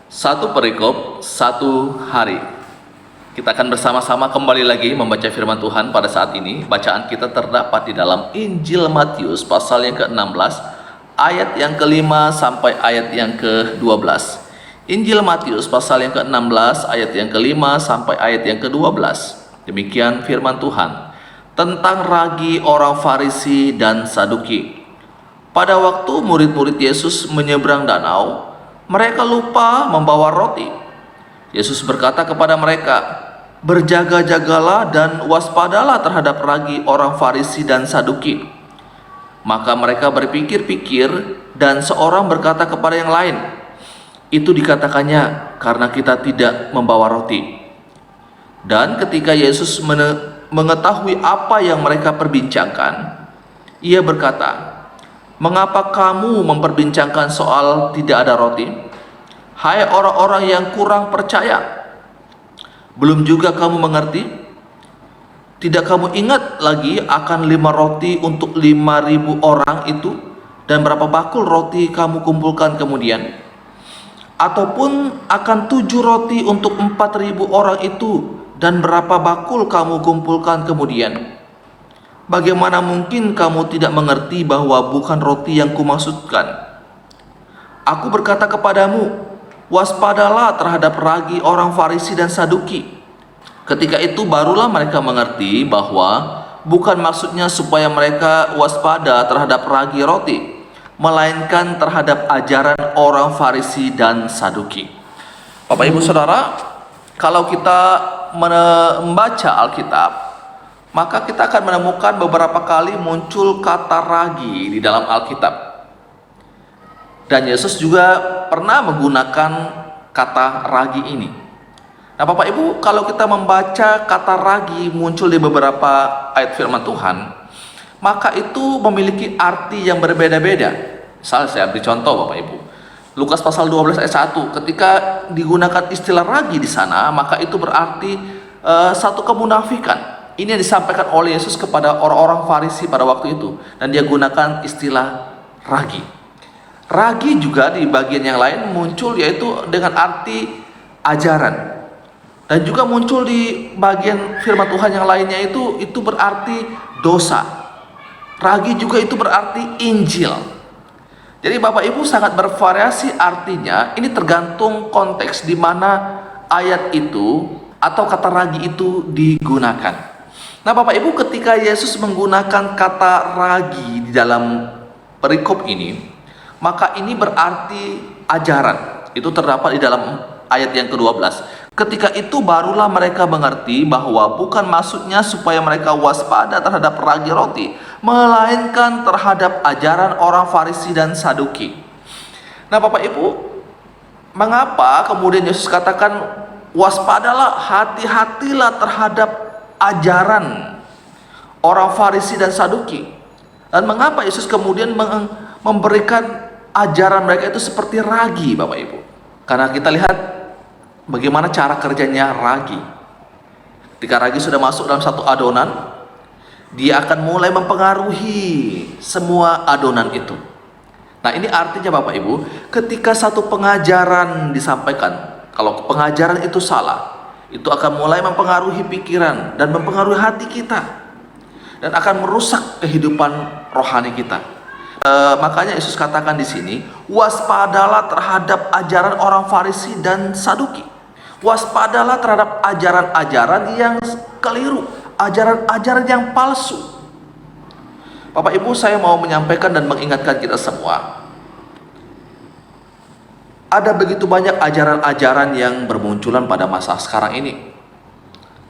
Satu perikop, satu hari. Kita akan bersama-sama kembali lagi membaca firman Tuhan pada saat ini. Bacaan kita terdapat di dalam Injil Matius pasal yang ke-16, ayat yang ke-5 sampai ayat yang ke-12. Injil Matius pasal yang ke-16, ayat yang ke-5 sampai ayat yang ke-12. Demikian firman Tuhan tentang ragi orang Farisi dan Saduki. Pada waktu murid-murid Yesus menyeberang danau, mereka lupa membawa roti. Yesus berkata kepada mereka, "Berjaga-jagalah dan waspadalah terhadap ragi orang Farisi dan Saduki." Maka mereka berpikir-pikir dan seorang berkata kepada yang lain, "Itu dikatakannya karena kita tidak membawa roti." Dan ketika Yesus mengetahui apa yang mereka perbincangkan, ia berkata, "Mengapa kamu memperbincangkan soal tidak ada roti? Hai orang-orang yang kurang percaya, belum juga kamu mengerti? Tidak kamu ingat lagi akan 5 roti untuk 5.000 orang itu, dan berapa bakul roti kamu kumpulkan kemudian? Ataupun akan 7 roti untuk 4.000 orang itu, dan berapa bakul kamu kumpulkan kemudian? Bagaimana mungkin kamu tidak mengerti bahwa bukan roti yang kumaksudkan? Aku berkata kepadamu, waspadalah terhadap ragi orang Farisi dan Saduki." Ketika itu barulah mereka mengerti bahwa bukan maksudnya supaya mereka waspada terhadap ragi roti, melainkan terhadap ajaran orang Farisi dan Saduki. Bapak Ibu Saudara, kalau kita membaca Alkitab, maka kita akan menemukan beberapa kali muncul kata ragi di dalam Alkitab. Dan Yesus juga pernah menggunakan kata ragi ini. Nah Bapak Ibu, kalau kita membaca kata ragi muncul di beberapa ayat firman Tuhan, maka itu memiliki arti yang berbeda-beda. Misalnya saya beri contoh Bapak Ibu. Lukas pasal 12 ayat 1, ketika digunakan istilah ragi di sana, maka itu berarti satu kemunafikan. Ini yang disampaikan oleh Yesus kepada orang-orang Farisi pada waktu itu, dan dia gunakan istilah ragi. Ragi juga di bagian yang lain muncul yaitu dengan arti ajaran, dan juga muncul di bagian firman Tuhan yang lainnya itu berarti dosa. Ragi juga itu berarti Injil. Jadi Bapak Ibu sangat bervariasi artinya. Ini tergantung konteks di mana ayat itu atau kata ragi itu digunakan. Nah Bapak Ibu, ketika Yesus menggunakan kata ragi di dalam perikop ini, maka ini berarti ajaran. Itu terdapat di dalam ayat yang ke-12. Ketika itu barulah mereka mengerti bahwa bukan maksudnya supaya mereka waspada terhadap ragi roti, melainkan terhadap ajaran orang Farisi dan Saduki. Nah Bapak Ibu, mengapa kemudian Yesus katakan waspadalah, hati-hatilah terhadap ajaran orang Farisi dan Saduki? Dan mengapa Yesus kemudian memberikan ajaran mereka itu seperti ragi Bapak Ibu? Karena kita lihat bagaimana cara kerjanya ragi. Ketika ragi sudah masuk dalam satu adonan, dia akan mulai mempengaruhi semua adonan itu. Nah ini artinya Bapak Ibu, ketika satu pengajaran disampaikan, kalau pengajaran itu salah, itu akan mulai mempengaruhi pikiran dan mempengaruhi hati kita, dan akan merusak kehidupan rohani kita. Makanya Yesus katakan di sini, waspadalah terhadap ajaran orang Farisi dan Saduki. Waspadalah terhadap ajaran-ajaran yang keliru, ajaran-ajaran yang palsu. Bapak Ibu, saya mau menyampaikan dan mengingatkan kita semua, ada begitu banyak ajaran-ajaran yang bermunculan pada masa sekarang ini.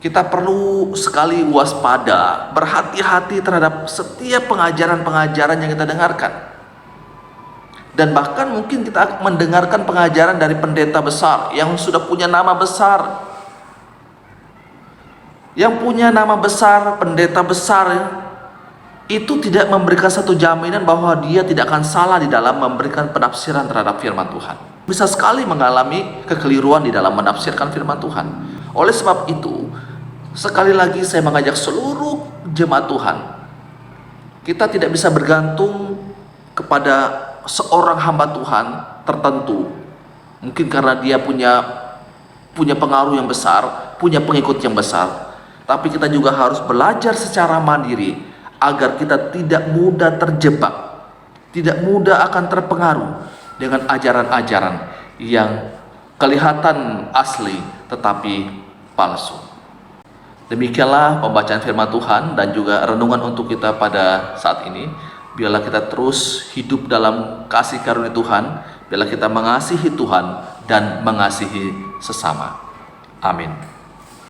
Kita perlu sekali waspada, berhati-hati terhadap setiap pengajaran-pengajaran yang kita dengarkan. Dan bahkan mungkin kita mendengarkan pengajaran dari pendeta besar yang sudah punya nama besar. Yang punya nama besar, pendeta besar, itu tidak memberikan satu jaminan bahwa dia tidak akan salah di dalam memberikan penafsiran terhadap firman Tuhan. Bisa sekali mengalami kekeliruan di dalam menafsirkan firman Tuhan. Oleh sebab itu, sekali lagi saya mengajak seluruh jemaat Tuhan, kita tidak bisa bergantung kepada seorang hamba Tuhan tertentu Mungkin karena dia punya pengaruh yang besar, punya pengikut yang besar. Tapi kita juga harus belajar secara mandiri agar kita tidak mudah terjebak, tidak mudah akan terpengaruh dengan ajaran-ajaran yang kelihatan asli tetapi palsu. Demikianlah pembacaan firman Tuhan dan juga renungan untuk kita pada saat ini. Biarlah kita terus hidup dalam kasih karunia Tuhan, biarlah kita mengasihi Tuhan dan mengasihi sesama. Amin.